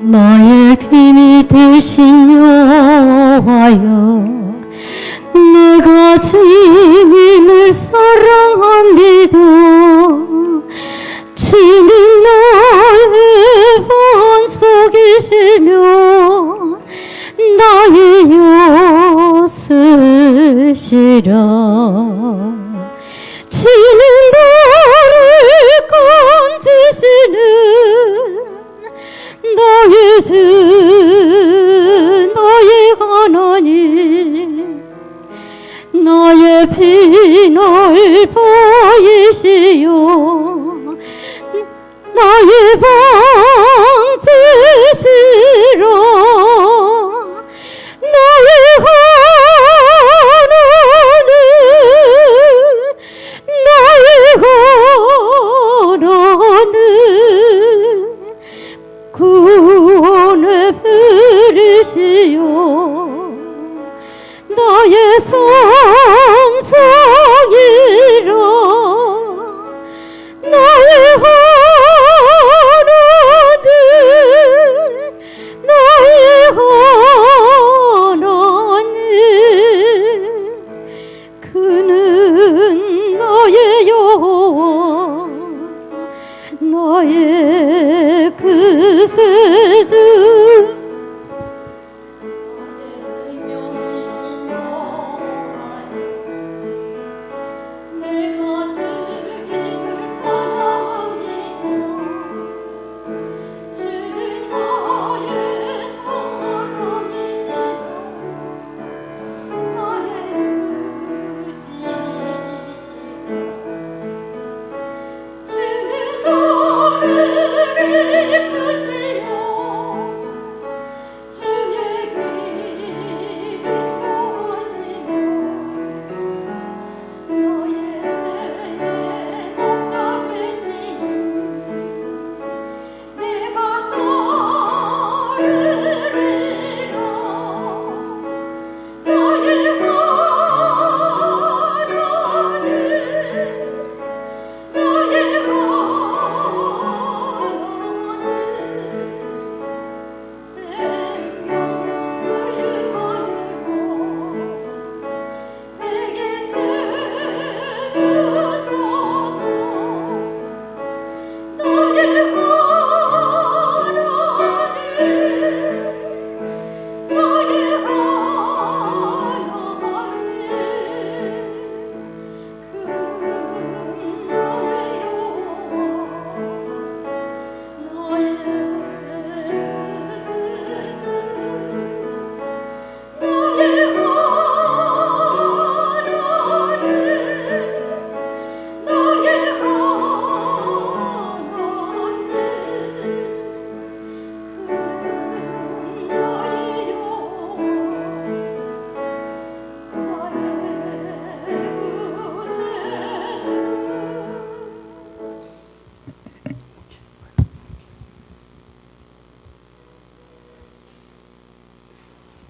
나의 힘이 되신 여호와여, 내가 주님을 사랑합니다. 주님 나의 반석이시며 나의 여섯이라. 주는 나를 건지시는 나의 주 나의 하나님, 나의 피날 보이시오 나의 방패시라. 나의 하나님, 나의 하나님, 구원의 필이시오 나의 산성이라. 나의 하나님, 나의 하나님, 그는 나의 여호와, 나의 구세주.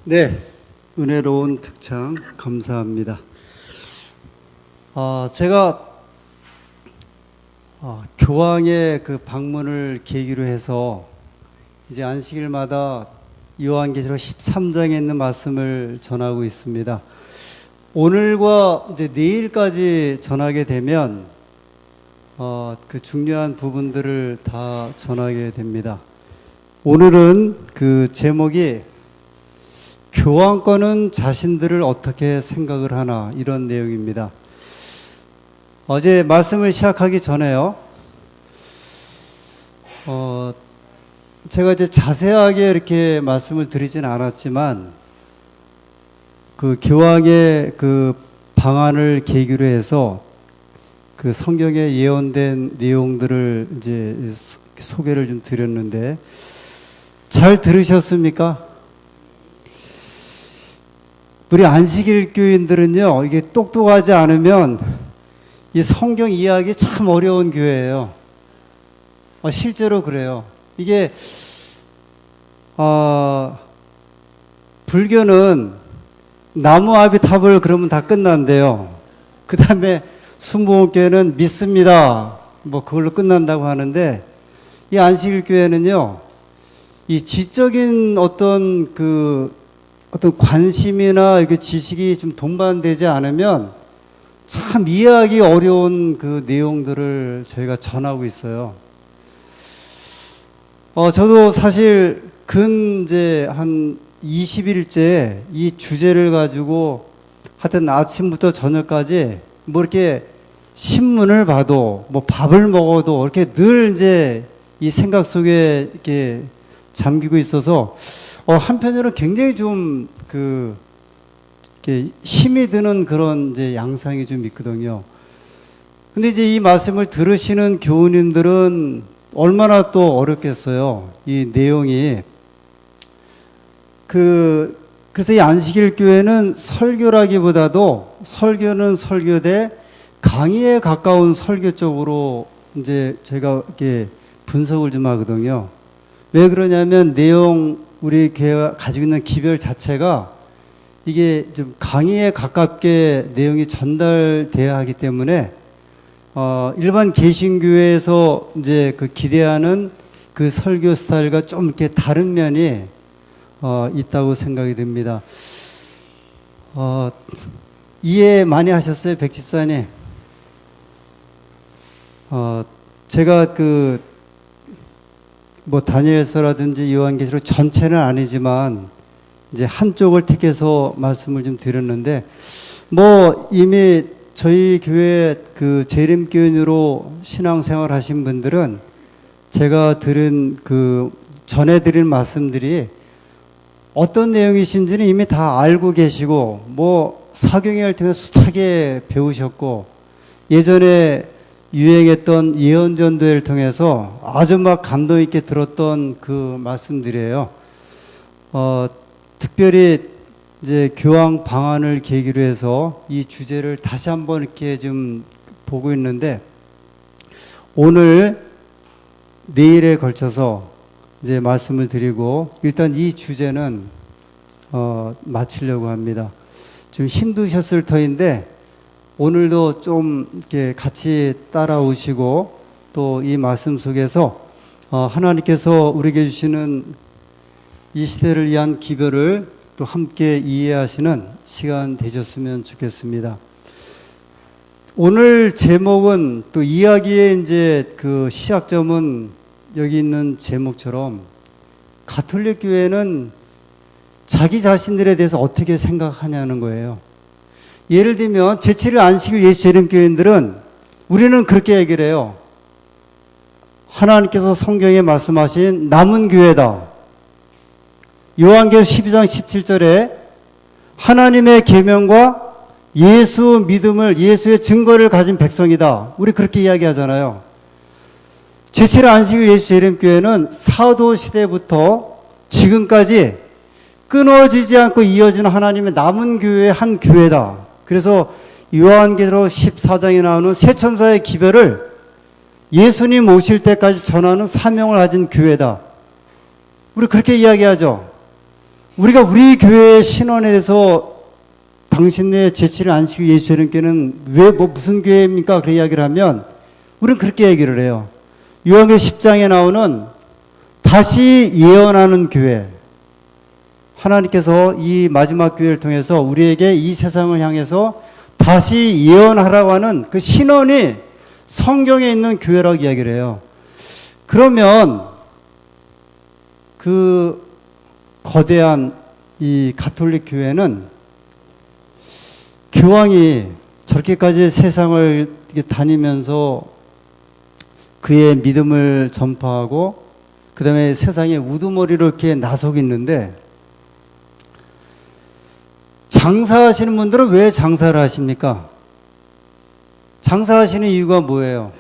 네, 은혜로운 특창 감사합니다. 제가 교황의 그 방문을 계기로 해서 이제 안식일마다 요한계시록 13장에 있는 말씀을 전하고 있습니다. 오늘과 이제 내일까지 전하게 되면 그 중요한 부분들을 다 전하게 됩니다. 오늘은 그 제목이 교황권은 자신들을 어떻게 생각을 하나, 이런 내용입니다. 어제 말씀을 시작하기 전에요, 제가 이제 자세하게 이렇게 말씀을 드리진 않았지만, 그 교황의 그 방안을 계기로 해서 그 성경에 예언된 내용들을 이제 소개를 좀 드렸는데, 잘 들으셨습니까? 우리 안식일 교인들은요, 이게 똑똑하지 않으면 이 성경 이해하기 참 어려운 교회예요. 실제로 그래요. 이게 불교는 나무아비탑을 그러면 다 끝난대요. 그 다음에 순복음교회는 믿습니다, 뭐 그걸로 끝난다고 하는데, 이 안식일 교회는요, 이 지적인 어떤 관심이나 이렇게 지식이 좀 동반되지 않으면 참 이해하기 어려운 그 내용들을 저희가 전하고 있어요. 저도 사실 이제 한 20일째 이 주제를 가지고 하여튼 아침부터 저녁까지 뭐 이렇게 신문을 봐도 뭐 밥을 먹어도 이렇게 늘 이제 이 생각 속에 이렇게 잠기고 있어서 한편으로는 굉장히 좀 이렇게 힘이 드는 그런 이제 양상이 좀 있거든요. 근데 이제 이 말씀을 들으시는 교우님들은 얼마나 또 어렵겠어요. 이 내용이. 그래서 이 안식일 교회는 설교라기보다도 설교는 설교대 강의에 가까운 설교 쪽으로 이제 제가 이렇게 분석을 좀 하거든요. 왜 그러냐면 우리 교회가 가지고 있는 기별 자체가 이게 좀 강의에 가깝게 내용이 전달돼야 하기 때문에 일반 개신교회에서 이제 기대하는 그 설교 스타일과 좀 이렇게 다른 면이 있다고 생각이 듭니다. 이해 많이 하셨어요, 백 집사님? 제가 다니엘서라든지 요한계시록 전체는 아니지만 이제 한쪽을 택해서 말씀을 좀 드렸는데, 이미 저희 교회 재림교인으로 신앙생활 하신 분들은 제가 전해드린 말씀들이 어떤 내용이신지는 이미 다 알고 계시고, 사경회를 통해 숱하게 배우셨고, 예전에 유행했던 예언전도회를 통해서 아주 감동 있게 들었던 그 말씀들이에요. 특별히 이제 교황 방한을 계기로 해서 이 주제를 다시 한번 이렇게 좀 보고 있는데, 오늘 내일에 걸쳐서 이제 말씀을 드리고, 일단 이 주제는 마치려고 합니다. 좀 힘드셨을 터인데 오늘도 좀 이렇게 같이 따라오시고 또 이 말씀 속에서 하나님께서 우리에게 주시는 이 시대를 위한 기별을 또 함께 이해하시는 시간 되셨으면 좋겠습니다. 오늘 제목은 또 이야기의 이제 시작점은 여기 있는 제목처럼 가톨릭 교회는 자기 자신들에 대해서 어떻게 생각하냐는 거예요. 예를 들면 제7일 안식일 예수 재림교인들은 우리는 그렇게 얘기를 해요. 하나님께서 성경에 말씀하신 남은 교회다. 요한계시록 12장 17절에 하나님의 계명과 예수의 증거를 가진 백성이다. 우리 그렇게 이야기하잖아요. 제7일 안식일 예수 재림교회는 사도 시대부터 지금까지 끊어지지 않고 이어지는 하나님의 남은 교회의 한 교회다. 그래서 요한계시록 14장에 나오는 세 천사의 기별을 예수님 오실 때까지 전하는 사명을 가진 교회다. 우리 그렇게 이야기하죠. 우리가 우리 교회의 신원에 대해서 당신네 제7일 안식일 예수 재림교회는 무슨 교회입니까? 그런 이야기를 하면 우리는 그렇게 얘기를 해요. 요한계시록 10장에 나오는 다시 예언하는 교회. 하나님께서 이 마지막 교회를 통해서 우리에게 이 세상을 향해서 다시 예언하라고 하는 그 신원이 성경에 있는 교회라고 이야기를 해요. 그러면 그 거대한 이 가톨릭 교회는 교황이 저렇게까지 세상을 다니면서 그의 믿음을 전파하고 그 다음에 세상에 우두머리로 이렇게 나서고 있는데, 장사하시는 분들은 왜 장사를 하십니까? 장사하시는 이유가 뭐예요?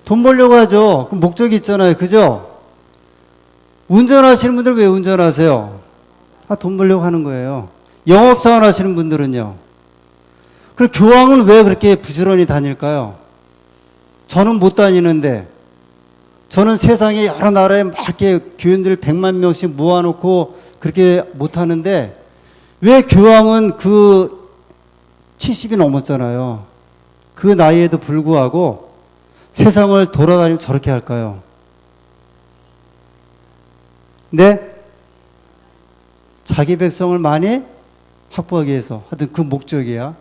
돈 벌려고 하죠. 그 목적이 있잖아요. 그죠? 운전하시는 분들은 왜 운전하세요? 돈 벌려고 하는 거예요. 영업사원 하시는 분들은요. 그럼 교황은 왜 그렇게 부지런히 다닐까요? 저는 못 다니는데, 저는 세상에 여러 나라에 막 이렇게 교인들 100만 명씩 모아놓고 그렇게 못 하는데, 왜 교황은 70이 넘었잖아요. 그 나이에도 불구하고 세상을 돌아다니면 저렇게 할까요? 네? 자기 백성을 많이 확보하기 위해서. 하여튼 그 목적이야.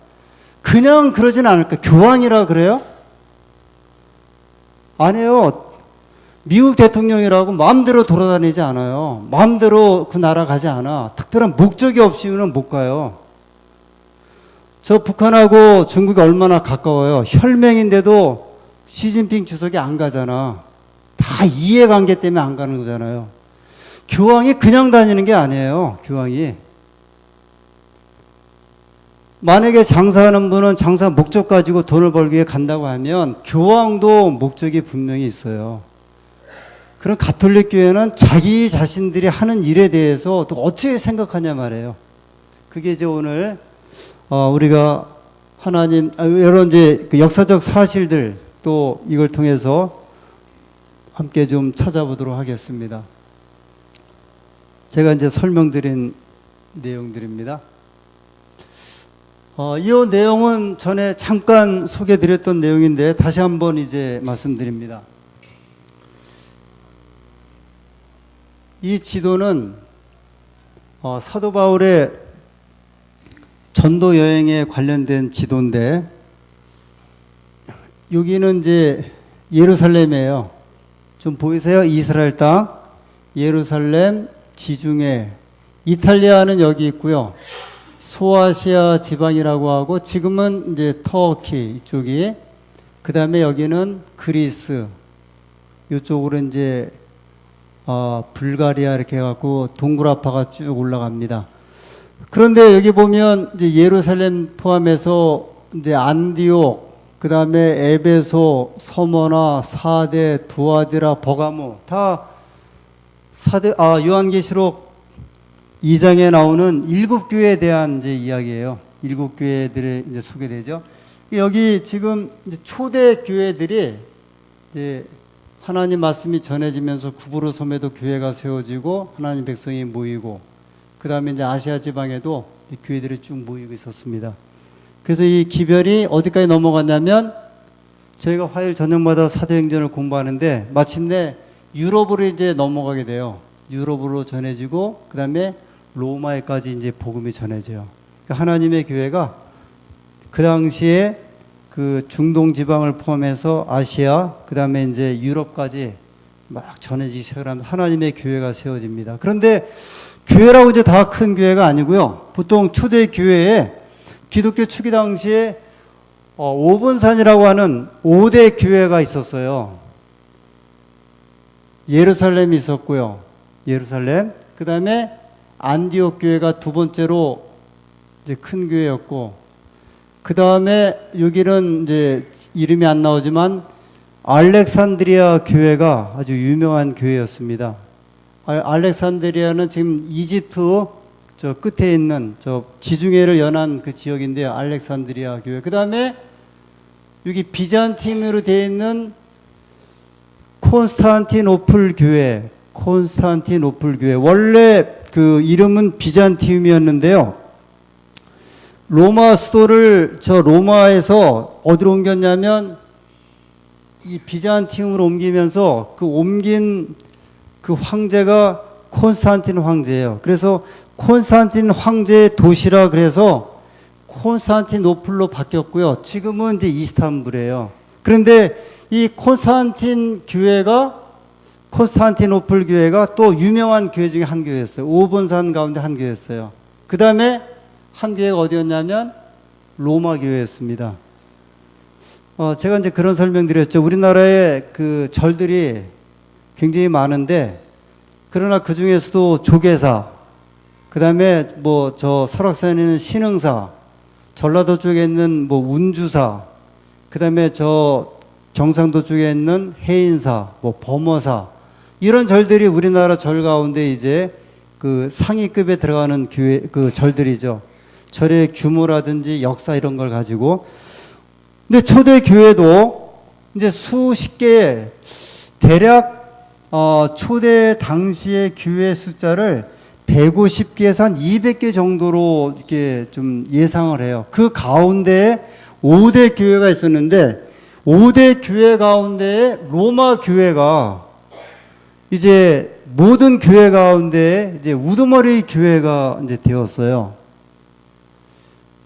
그냥 그러진 않을까? 교황이라 그래요? 아니에요. 미국 대통령이라고 마음대로 돌아다니지 않아요. 마음대로 그 나라 가지 않아. 특별한 목적이 없이는 못 가요. 저 북한하고 중국이 얼마나 가까워요. 혈맹인데도 시진핑 주석이 안 가잖아. 다 이해관계 때문에 안 가는 거잖아요. 교황이 그냥 다니는 게 아니에요. 교황이. 만약에 장사하는 분은 장사 목적 가지고 돈을 벌기 위해 간다고 하면 교황도 목적이 분명히 있어요. 그럼 가톨릭 교회는 자기 자신들이 하는 일에 대해서 또 어떻게 생각하냐 말이에요. 그게 이제 오늘 우리가 하나님 여러 이제 그 역사적 사실들 또 이걸 통해서 함께 좀 찾아보도록 하겠습니다. 제가 이제 설명드린 내용들입니다. 이 내용은 전에 잠깐 소개드렸던 내용인데 다시 한번 이제 말씀드립니다. 이 지도는 사도 바울의 전도 여행에 관련된 지도인데 여기는 이제 예루살렘이에요. 좀 보이세요? 이스라엘 땅, 예루살렘, 지중해, 이탈리아는 여기 있고요. 소아시아 지방이라고 하고 지금은 이제 터키 이쪽이, 그 다음에 여기는 그리스, 이쪽으로 이제 불가리아 이렇게 해갖고 동굴아파가 쭉 올라갑니다. 그런데 여기 보면 이제 예루살렘 포함해서 이제 안디옥, 그 다음에 에베소, 서머나, 사대, 두아디라, 버가모 다 요한계시록 2장에 나오는 7교회에 대한 이제 이야기예요. 7교회들이 이제 소개되죠. 여기 지금 이제 초대 교회들이 이제 하나님 말씀이 전해지면서 구부로 섬에도 교회가 세워지고 하나님 백성이 모이고 그 다음에 이제 아시아 지방에도 교회들이 쭉 모이고 있었습니다. 그래서 이 기별이 어디까지 넘어갔냐면 저희가 화요일 저녁마다 사도행전을 공부하는데 마침내 유럽으로 이제 넘어가게 돼요. 유럽으로 전해지고 그 다음에 로마에까지 이제 복음이 전해져요. 그러니까 하나님의 교회가 그 당시에 그 중동 지방을 포함해서 아시아, 그 다음에 이제 유럽까지 막 전해지기 시작하면 하나님의 교회가 세워집니다. 그런데 교회라고 이제 다 큰 교회가 아니고요. 보통 초대 교회에 기독교 초기 당시에 오본산이라고 하는 5대 교회가 있었어요. 예루살렘이 있었고요. 예루살렘. 그 다음에 안디옥 교회가 두 번째로 이제 큰 교회였고, 그 다음에 여기는 이제 이름이 안 나오지만 알렉산드리아 교회가 아주 유명한 교회였습니다. 알렉산드리아는 지금 이집트 저 끝에 있는 저 지중해를 연한 그 지역인데요. 알렉산드리아 교회. 그 다음에 여기 비잔틴으로 되어 있는 콘스탄티노플 교회. 콘스탄티노플 교회. 원래 그 이름은 비잔티움이었는데요. 로마 수도를 저 로마에서 어디로 옮겼냐면 이 비잔티움으로 옮기면서 그 옮긴 그 황제가 콘스탄틴 황제예요. 그래서 콘스탄틴 황제의 도시라 그래서 콘스탄티노플로 바뀌었고요. 지금은 이제 이스탄불이에요. 그런데 이 콘스탄틴 교회가 콘스탄티노플 교회가 또 유명한 교회 중에 한 교회였어요. 오본산 가운데 한 교회였어요. 그 다음에 한 교회가 어디였냐면 로마 교회였습니다. 제가 이제 그런 설명드렸죠. 우리나라에 그 절들이 굉장히 많은데, 그러나 그 중에서도 조계사, 그 다음에 뭐 저 설악산에 있는 신흥사, 전라도 쪽에 있는 뭐 운주사, 그 다음에 저 경상도 쪽에 있는 해인사, 뭐 범어사, 이런 절들이 우리나라 절 가운데 이제 그 상위급에 들어가는 교회, 그 절들이죠. 절의 규모라든지 역사 이런 걸 가지고. 근데 초대 교회도 이제 수십 개의 대략 초대 당시의 교회 숫자를 150개에서 한 200개 정도로 이렇게 좀 예상을 해요. 그 가운데에 5대 교회가 있었는데 5대 교회 가운데에 로마 교회가 이제 모든 교회 가운데 이제 우두머리 교회가 이제 되었어요.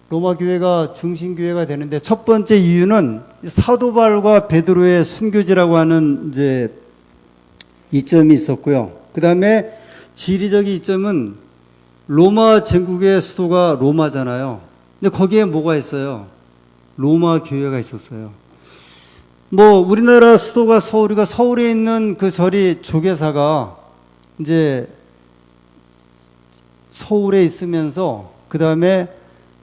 로마 교회가 중심 교회가 되는데 첫 번째 이유는 사도 바울과 베드로의 순교지라고 하는 이제 이점이 있었고요. 그 다음에 지리적인 이점은 로마 제국의 수도가 로마잖아요. 근데 거기에 뭐가 있어요? 로마 교회가 있었어요. 뭐 우리나라 수도가 서울이가 서울에 있는 그 절이 조계사가 이제 서울에 있으면서 그 다음에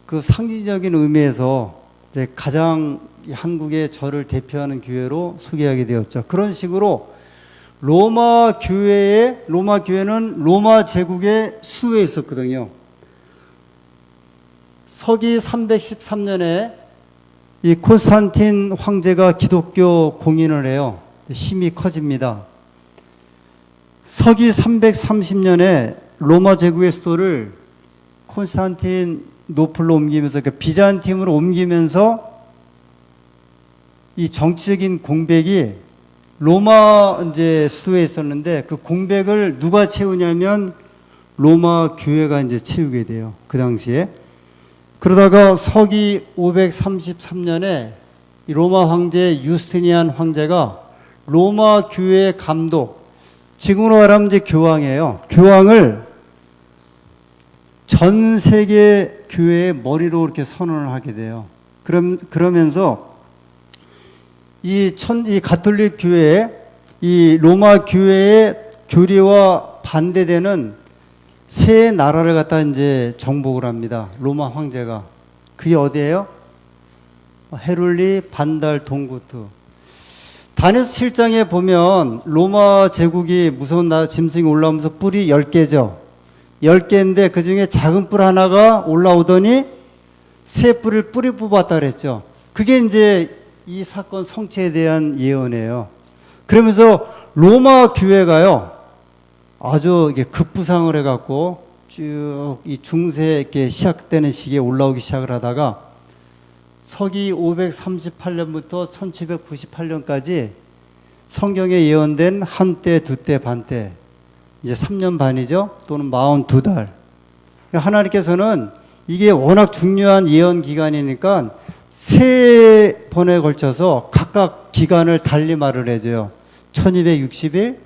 그 상징적인 의미에서 이제 가장 한국의 절을 대표하는 교회로 소개하게 되었죠. 그런 식으로 로마 교회는 로마 제국의 수도에 있었거든요. 서기 313년에 이 콘스탄틴 황제가 기독교 공인을 해요. 힘이 커집니다. 서기 330년에 로마 제국의 수도를 콘스탄티노플로 옮기면서, 그러니까 비잔티움으로 옮기면서 이 정치적인 공백이 로마 이제 수도에 있었는데 그 공백을 누가 채우냐면 로마 교회가 이제 채우게 돼요. 그 당시에. 그러다가 서기 533년에 로마 황제 유스티니안 황제가 로마 교회 감독, 지금으로 말하면 이제 교황이에요. 교황을 전 세계 교회의 머리로 이렇게 선언을 하게 돼요. 그러면서 이 가톨릭 교회, 이 로마 교회의 교리와 반대되는 세 나라를 갖다 이제 정복을 합니다. 로마 황제가. 그게 어디예요? 헤룰리, 반달, 동구트. 다니엘서 7장에 보면 로마 제국이 무서운 짐승이 올라오면서 뿔이 10개죠. 10개인데 그 중에 작은 뿔 하나가 올라오더니 새 뿔을 뿌리 뽑았다 그랬죠. 그게 이제 이 사건 성취에 대한 예언이에요. 그러면서 로마 교회가요, 아주 이게 급부상을 해갖고 쭉 이 중세 이렇게 시작되는 시기에 올라오기 시작을 하다가 서기 538년부터 1798년까지 성경에 예언된 한때, 두때, 반때, 이제 3년 반이죠. 또는 42달. 하나님께서는 이게 워낙 중요한 예언 기간이니까 세 번에 걸쳐서 각각 기간을 달리 말을 해줘요. 1260일,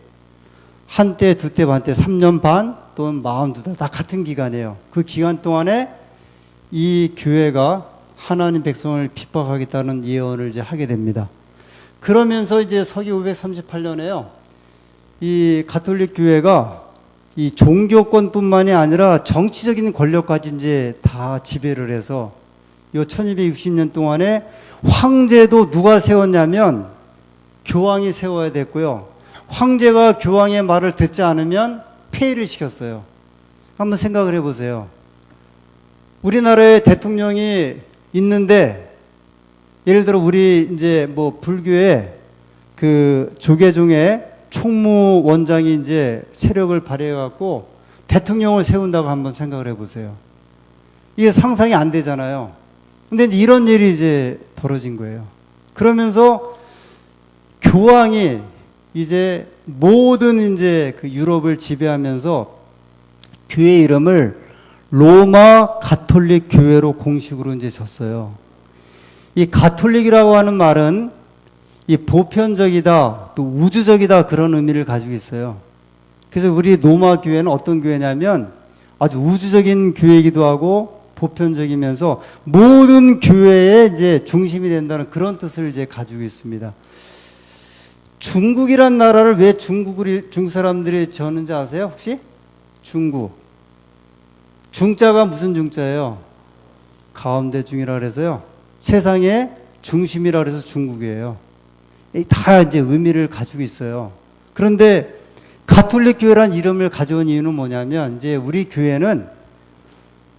한때, 두때, 반때, 3년 반, 또는 42달, 다 같은 기간이에요. 그 기간 동안에 이 교회가 하나님 백성을 핍박하겠다는 예언을 이제 하게 됩니다. 그러면서 이제 서기 538년에요. 이 가톨릭 교회가 이 종교권뿐만이 아니라 정치적인 권력까지 이제 다 지배를 해서 요 1260년 동안에 황제도 누가 세웠냐면 교황이 세워야 됐고요. 황제가 교황의 말을 듣지 않으면 폐위를 시켰어요. 한번 생각을 해보세요. 우리나라에 대통령이 있는데 예를 들어 우리 이제 뭐 불교의 그 조계종의 총무원장이 이제 세력을 발휘해갖고 대통령을 세운다고 한번 생각을 해보세요. 이게 상상이 안 되잖아요. 근데 이제 이런 일이 이제 벌어진 거예요. 그러면서 교황이 이제 모든 이제 그 유럽을 지배하면서 교회 이름을 로마 가톨릭 교회로 공식으로 이제 졌어요. 이 가톨릭이라고 하는 말은 이 보편적이다, 또 우주적이다 그런 의미를 가지고 있어요. 그래서 우리 로마 교회는 어떤 교회냐면 아주 우주적인 교회이기도 하고 보편적이면서 모든 교회의 이제 중심이 된다는 그런 뜻을 이제 가지고 있습니다. 중국이란 나라를 왜 중국 사람들이 졌는지 아세요? 혹시? 중국. 중자가 무슨 중자예요? 가운데 중이라 그래서요. 세상의 중심이라 그래서 중국이에요. 다 이제 의미를 가지고 있어요. 그런데 가톨릭 교회란 이름을 가져온 이유는 뭐냐면 이제 우리 교회는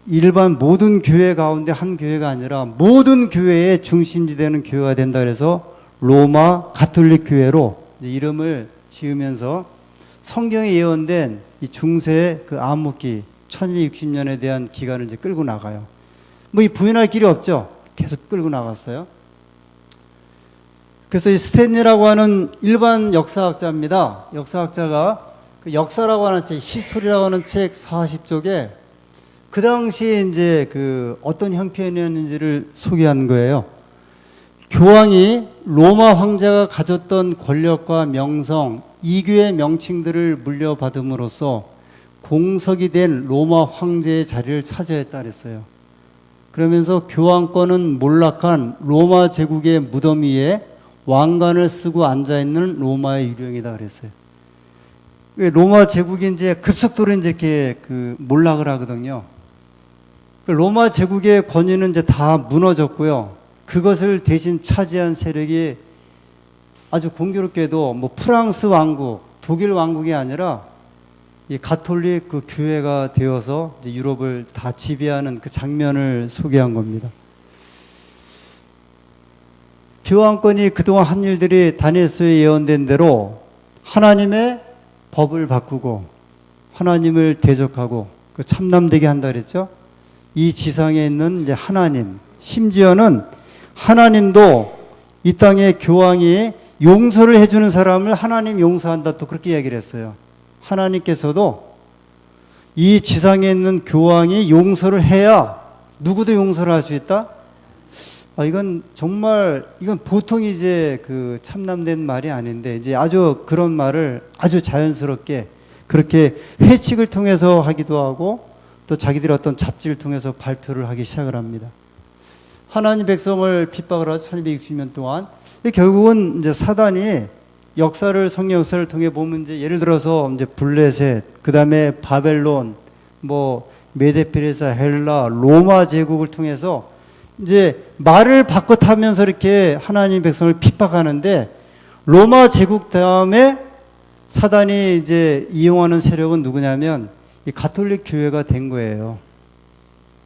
일반 모든 교회 가운데 한 교회가 아니라 모든 교회의 중심지 되는 교회가 된다 그래서 로마 가톨릭 교회로 이름을 지으면서 성경에 예언된 이 중세 그 암흑기 1260년에 대한 기간을 이제 끌고 나가요. 뭐 이 부인할 길이 없죠. 계속 끌고 나갔어요. 그래서 이 스탠리라고 하는 일반 역사학자입니다. 역사학자가 그 역사라고 하는 책, 히스토리라고 하는 책 40쪽에 그 당시에 이제 그 어떤 형편이었는지를 소개한 거예요. 교황이 로마 황제가 가졌던 권력과 명성, 이교의 명칭들을 물려받음으로써 공석이 된 로마 황제의 자리를 차지했다 그랬어요. 그러면서 교황권은 몰락한 로마 제국의 무덤 위에 왕관을 쓰고 앉아있는 로마의 유령이다 그랬어요. 로마 제국이 이제 급속도로 이제 이렇게 그 몰락을 하거든요. 로마 제국의 권위는 이제 다 무너졌고요. 그것을 대신 차지한 세력이 아주 공교롭게도 뭐 프랑스 왕국, 독일 왕국이 아니라 이 가톨릭 그 교회가 되어서 이제 유럽을 다 지배하는 그 장면을 소개한 겁니다. 교황권이 그동안 한 일들이 다니엘서에 예언된 대로 하나님의 법을 바꾸고 하나님을 대적하고 그 참남되게 한다 그랬죠. 이 지상에 있는 이제 하나님, 심지어는 하나님도 이 땅에 교황이 용서를 해주는 사람을 하나님 용서한다 또 그렇게 이야기를 했어요. 하나님께서도 이 지상에 있는 교황이 용서를 해야 누구도 용서를 할 수 있다? 이건 정말 이건 보통 이제 그 참남된 말이 아닌데 이제 아주 그런 말을 아주 자연스럽게 그렇게 회칙을 통해서 하기도 하고 또 자기들의 어떤 잡지를 통해서 발표를 하기 시작을 합니다. 하나님 백성을 핍박을 하죠. 1260년 동안. 결국은 이제 사단이 역사를 성경 역사를 통해 보면 이제 예를 들어서 이제 블레셋, 그다음에 바벨론, 뭐 메데페레사, 헬라, 로마 제국을 통해서 이제 말을 바꿔 타면서 이렇게 하나님 백성을 핍박하는데 로마 제국 다음에 사단이 이제 이용하는 세력은 누구냐면 이 가톨릭 교회가 된 거예요.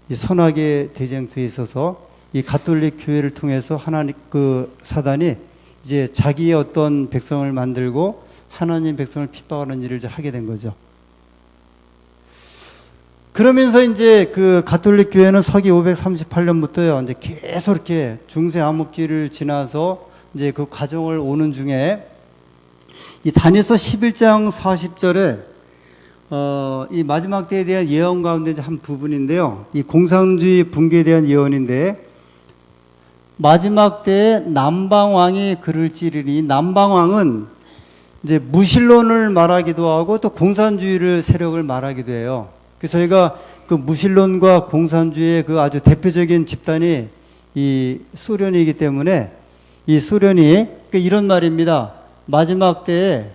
이 선악의 대쟁투에 있어서 이 가톨릭 교회를 통해서 하나님 그 사단이 이제 자기의 어떤 백성을 만들고 하나님 백성을 핍박하는 일을 이제 하게 된 거죠. 그러면서 이제 그 가톨릭 교회는 서기 538년부터요, 이제 계속 이렇게 중세 암흑기를 지나서 이제 그 과정을 오는 중에 이 다니엘서 11장 40절에 이 마지막 때에 대한 예언 가운데 이제 한 부분인데요. 이 공산주의 붕괴에 대한 예언인데 마지막 때에 남방왕이 그를 찌르니 남방왕은 이제 무신론을 말하기도 하고 또 공산주의를 세력을 말하기도 해요. 그래서 저희가 그 무신론과 공산주의의 그 아주 대표적인 집단이 이 소련이기 때문에 이 소련이 이런 말입니다. 마지막 때에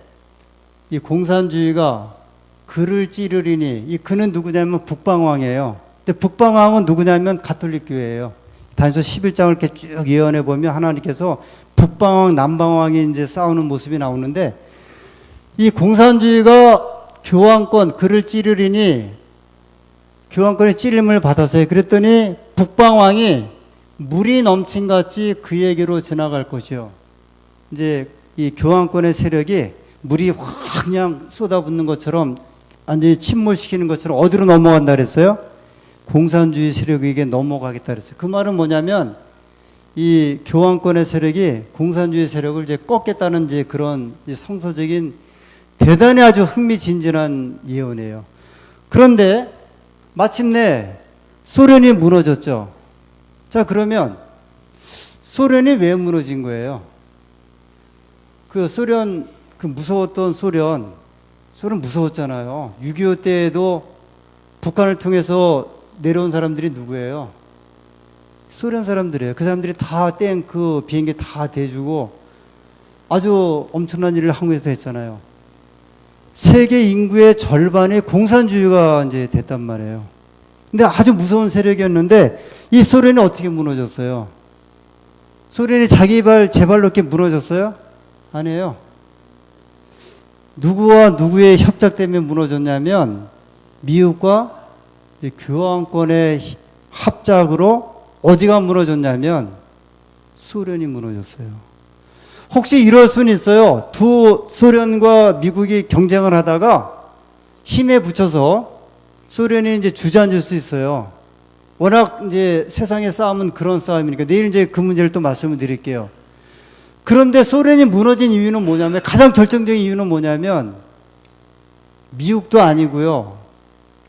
이 공산주의가 그를 찌르리니 이 그는 누구냐면 북방왕이에요. 근데 북방왕은 누구냐면 가톨릭 교회예요. 다니엘서 11장을 이렇게 쭉 예언해 보면 하나님께서 북방왕, 남방왕이 이제 싸우는 모습이 나오는데 이 공산주의가 교황권 그를 찌르리니 교황권의 찌림을 받았어요. 그랬더니 북방왕이 물이 넘친같이 그에게로 지나갈 것이요. 이제 이 교황권의 세력이 물이 확 그냥 쏟아붓는 것처럼 완전히 침몰시키는 것처럼 어디로 넘어간다 그랬어요? 공산주의 세력에게 넘어가겠다 그랬어요. 그 말은 뭐냐면 이 교황권의 세력이 공산주의 세력을 이제 꺾겠다는 이제 그런 성서적인 대단히 아주 흥미진진한 예언이에요. 그런데 마침내 소련이 무너졌죠. 자, 그러면 소련이 왜 무너진 거예요? 그 소련, 그 무서웠던 소련 무서웠잖아요. 6.25 때에도 북한을 통해서 내려온 사람들이 누구예요? 소련 사람들이에요. 그 사람들이 다 탱크, 비행기 다 대주고 아주 엄청난 일을 한국에서 했잖아요. 세계 인구의 절반이 공산주의가 이제 됐단 말이에요. 근데 아주 무서운 세력이었는데 이 소련이 어떻게 무너졌어요? 소련이 자기 제 발로 이렇게 무너졌어요? 아니에요. 누구와 누구의 협작 때문에 무너졌냐면 미국과 교황권의 합작으로 어디가 무너졌냐면 소련이 무너졌어요. 혹시 이럴 수는 있어요. 두 소련과 미국이 경쟁을 하다가 힘에 붙여서 소련이 이제 주저앉을 수 있어요. 워낙 이제 세상의 싸움은 그런 싸움이니까 내일 이제 그 문제를 또 말씀을 드릴게요. 그런데 소련이 무너진 이유는 뭐냐면 가장 결정적인 이유는 뭐냐면 미국도 아니고요.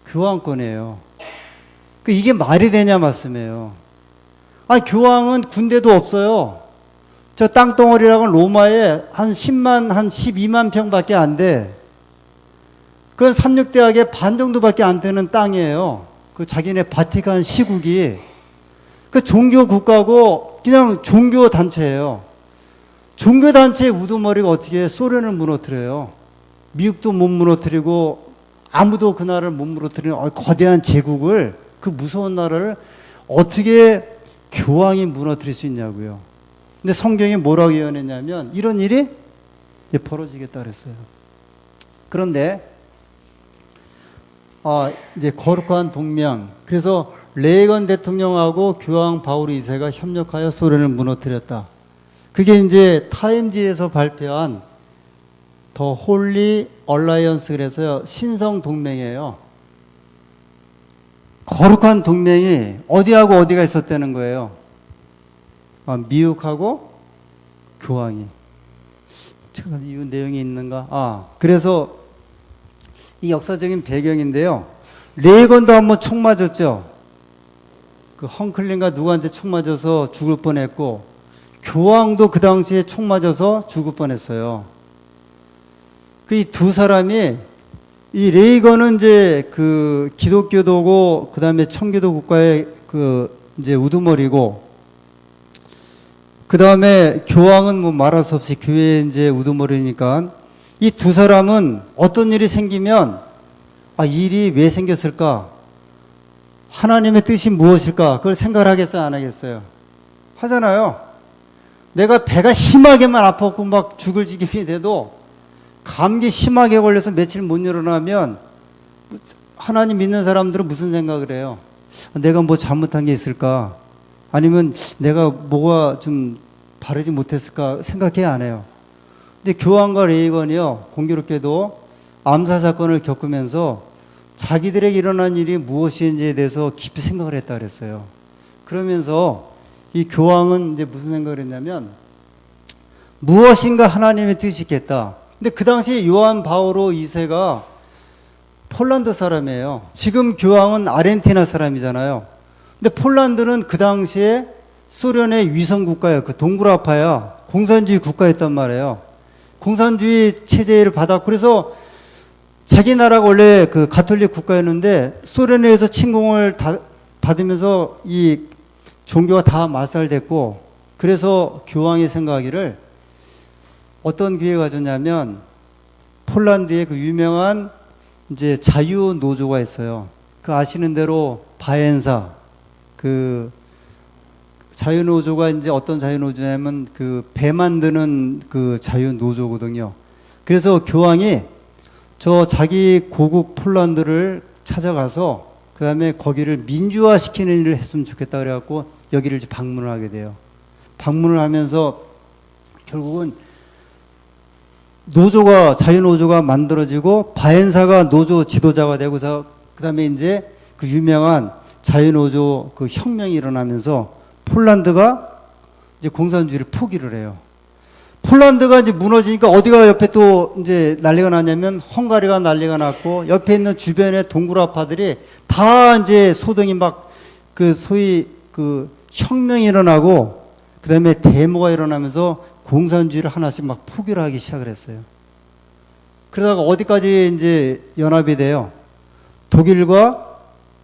교황권이에요. 이게 말이 되냐 말씀이에요. 교황은 군대도 없어요. 저 땅덩어리라고는 로마에 한 10만, 한 12만 평밖에 안 돼. 그건 삼육대학의 반 정도밖에 안 되는 땅이에요. 그 자기네 바티칸 시국이. 그 종교 국가고 그냥 종교 단체예요. 종교 단체의 우두머리가 어떻게 소련을 무너뜨려요? 미국도 못 무너뜨리고 아무도 그 나라를 못 무너뜨리는 거대한 제국을, 그 무서운 나라를 어떻게 교황이 무너뜨릴 수 있냐고요. 근데 성경이 뭐라고 예언했냐면 이런 일이 벌어지겠다 그랬어요. 그런데 이제 거룩한 동맹. 그래서 레이건 대통령하고 교황 바울 2세가 협력하여 소련을 무너뜨렸다. 그게 이제 타임지에서 발표한 더 홀리 얼라이언스, 그래서 신성 동맹이에요. 거룩한 동맹이 어디하고 어디가 있었다는 거예요. 미국하고 교황이. 제가 이 내용이 있는가? 그래서 이 역사적인 배경인데요. 레이건도 한번 총 맞았죠. 그 헝클린가 누구한테 총 맞아서 죽을 뻔했고, 교황도 그 당시에 총 맞아서 죽을 뻔했어요. 이 두 사람이, 이 레이건은 이제 그 기독교도고, 그 다음에 청교도 국가의 그 이제 우두머리고, 그 다음에 교황은 뭐 말할 수 없이 교회의 이제 우두머리니까, 이 두 사람은 어떤 일이 생기면, 일이 왜 생겼을까? 하나님의 뜻이 무엇일까? 그걸 생각을 하겠어요, 안 하겠어요? 하잖아요. 내가 배가 심하게만 아팠고 막 죽을 지경이 돼도 감기 심하게 걸려서 며칠 못 일어나면 하나님 믿는 사람들은 무슨 생각을 해요? 내가 뭐 잘못한 게 있을까? 아니면 내가 뭐가 좀 바르지 못했을까? 생각해 안 해요. 근데 교황과 레이건이요, 공교롭게도 암살 사건을 겪으면서 자기들에게 일어난 일이 무엇인지에 대해서 깊이 생각을 했다 그랬어요. 그러면서 이 교황은 이제 무슨 생각을 했냐면, 무엇인가 하나님의 뜻이 있겠다. 근데 그 당시에 요한 바오로 2세가 폴란드 사람이에요. 지금 교황은 아르헨티나 사람이잖아요. 근데 폴란드는 그 당시에 소련의 위성 국가예요. 그 동굴아파야 공산주의 국가였단 말이에요. 공산주의 체제를 받았고, 그래서 자기 나라가 원래 그 가톨릭 국가였는데 소련에 의해서 침공을 받으면서 이 종교가 다 말살됐고, 그래서 교황이 생각하기를 어떤 기회가 가졌냐면, 폴란드에 그 유명한 이제 자유노조가 있어요. 그 아시는 대로 바엔사, 그 자유노조가 이제 어떤 자유노조냐면 그 배 만드는 그 자유노조거든요. 그래서 교황이 저 자기 고국 폴란드를 찾아가서 그 다음에 거기를 민주화시키는 일을 했으면 좋겠다 그래갖고 여기를 이제 방문을 하게 돼요. 방문을 하면서 결국은 노조가, 자유노조가 만들어지고 바엔사가 노조 지도자가 되고서 그 다음에 이제 그 유명한 자유노조 그 혁명이 일어나면서 폴란드가 이제 공산주의를 포기를 해요. 폴란드가 이제 무너지니까 어디가 옆에 또 이제 난리가 났냐면 헝가리가 난리가 났고, 옆에 있는 주변의 동굴아파들이 다 이제 소동이 막 그 소위 그 혁명이 일어나고, 그 다음에 데모가 일어나면서 공산주의를 하나씩 막 포기를 하기 시작을 했어요. 그러다가 어디까지 이제 연합이 돼요? 독일과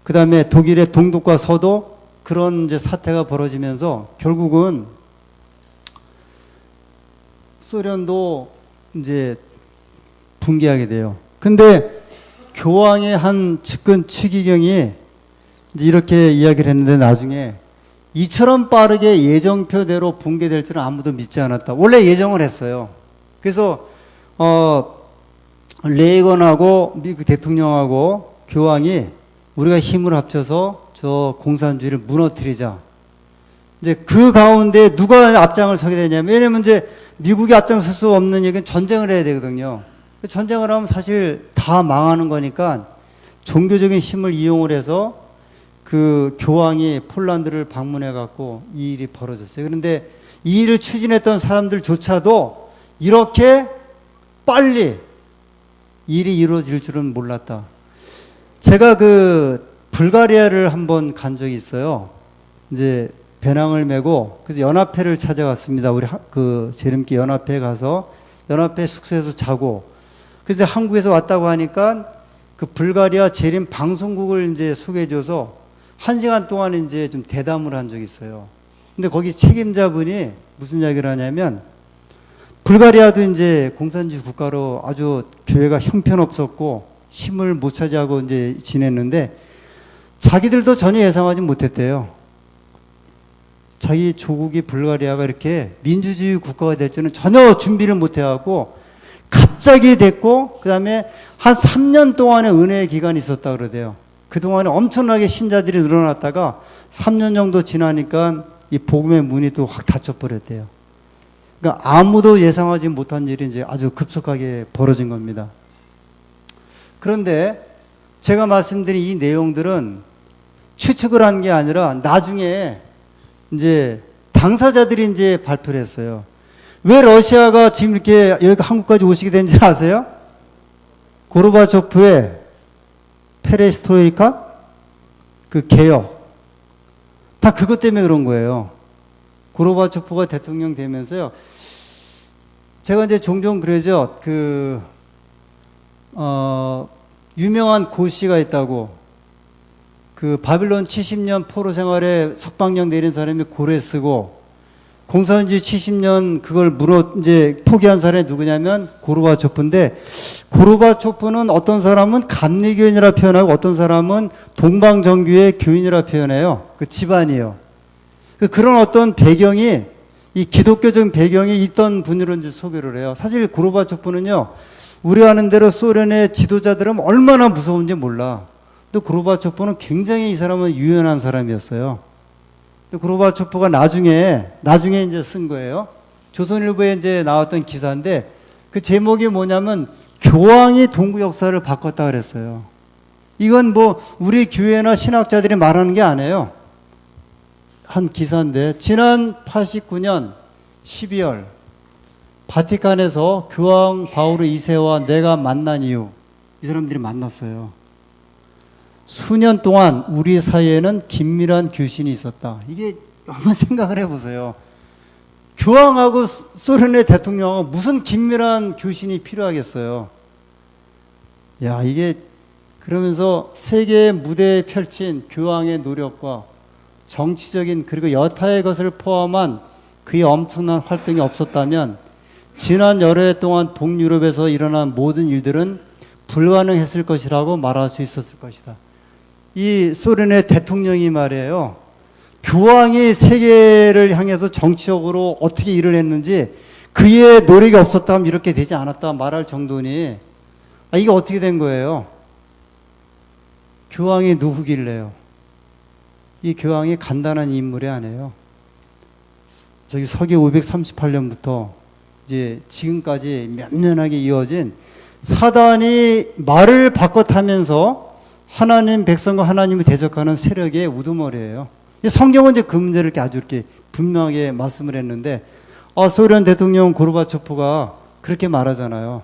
그 다음에 독일의 동독과 서도, 그런 이제 사태가 벌어지면서 결국은 소련도 이제 붕괴하게 돼요. 근데 교황의 한 측근 추기경이 이제 이렇게 이야기를 했는데, 나중에 이처럼 빠르게 예정표대로 붕괴될 줄은 아무도 믿지 않았다. 원래 예정을 했어요. 그래서 레이건하고 미국 대통령하고 교황이 우리가 힘을 합쳐서 저 공산주의를 무너뜨리자. 이제 그 가운데 누가 앞장을 서게 되냐면, 왜냐면 이제 미국이 앞장설 수 없는 얘기는 전쟁을 해야 되거든요. 전쟁을 하면 사실 다 망하는 거니까 종교적인 힘을 이용을 해서 그 교황이 폴란드를 방문해 갖고 이 일이 벌어졌어요. 그런데 이 일을 추진했던 사람들조차도 이렇게 빨리 일이 이루어질 줄은 몰랐다. 제가 그 불가리아를 한번 간 적이 있어요. 이제 배낭을 메고 그래서 연합회를 찾아갔습니다. 우리 그 재림교 연합회에 가서 연합회 숙소에서 자고 그래서 한국에서 왔다고 하니까 그 불가리아 재림 방송국을 이제 소개해줘서 1시간 동안 이제 좀 대담을 한 적이 있어요. 근데 거기 책임자분이 무슨 이야기를 하냐면 불가리아도 이제 공산주의 국가로 아주 교회가 형편없었고 힘을 못 차지하고 이제 지냈는데 자기들도 전혀 예상하지 못했대요. 자기 조국이 불가리아가 이렇게 민주주의 국가가 될 줄은 전혀 준비를 못 해갖고 갑자기 됐고 그 다음에 한 3년 동안의 은혜의 기간이 있었다 그러대요. 그동안에 엄청나게 신자들이 늘어났다가 3년 정도 지나니까 이 복음의 문이 또 확 닫혀버렸대요. 그러니까 아무도 예상하지 못한 일이 이제 아주 급속하게 벌어진 겁니다. 그런데 제가 말씀드린 이 내용들은 추측을 한 게 아니라 나중에 이제 당사자들이 이제 발표를 했어요. 왜 러시아가 지금 이렇게 여기 한국까지 오시게 된지 아세요? 고르바초프의 페레스트로이카? 그 개혁. 다 그것 때문에 그런 거예요. 고르바초프가 대통령 되면서요. 제가 이제 종종 그러죠. 유명한 고시가 있다고. 그 바빌론 70년 포로 생활에 석방령 내린 사람이 고레 쓰고 공산주의 70년 그걸 이제 포기한 사람이 누구냐면 고르바초프인데 고르바초프는 어떤 사람은 감리교인이라 표현하고 어떤 사람은 동방정교회 교인이라 표현해요. 그 집안이에요. 그런 어떤 배경이 이 기독교적인 배경이 있던 분으로 이제 소개를 해요. 사실 고르바초프는요. 우리가 아는 대로 소련의 지도자들은 얼마나 무서운지 몰라. 또 고르바초프는 굉장히 이 사람은 유연한 사람이었어요. 또 고르바초프가 나중에 이제 쓴 거예요. 조선일보에 이제 나왔던 기사인데 그 제목이 뭐냐면 교황이 동구 역사를 바꿨다 그랬어요. 이건 뭐 우리 교회나 신학자들이 말하는 게 아니에요. 한 기사인데 지난 89년 12월 바티칸에서 교황 바오르 2세와 내가 만난 이후 이 사람들이 만났어요. 수년 동안 우리 사이에는 긴밀한 교신이 있었다. 이게 한번 생각을 해보세요. 교황하고 소련의 대통령하고 무슨 긴밀한 교신이 필요하겠어요. 야, 이게 그러면서 세계의 무대에 펼친 교황의 노력과 정치적인 그리고 여타의 것을 포함한 그의 엄청난 활동이 없었다면 지난 여러 해 동안 동유럽에서 일어난 모든 일들은 불가능했을 것이라고 말할 수 있었을 것이다. 이 소련의 대통령이 말이에요. 교황이 세계를 향해서 정치적으로 어떻게 일을 했는지 그의 노력이 없었다면 이렇게 되지 않았다 말할 정도니 이게 어떻게 된 거예요? 교황이 누구길래요? 이 교황이 간단한 인물이 아니에요. 저기 서기 538년부터 이제 지금까지 면면하게 이어진 사단이 말을 바꿔 타면서 하나님 백성과 하나님을 대적하는 세력의 우두머리예요. 성경은 이제 그 문제를 이렇게 아주 이렇게 분명하게 말씀을 했는데, 소련 대통령 고르바초프가 그렇게 말하잖아요.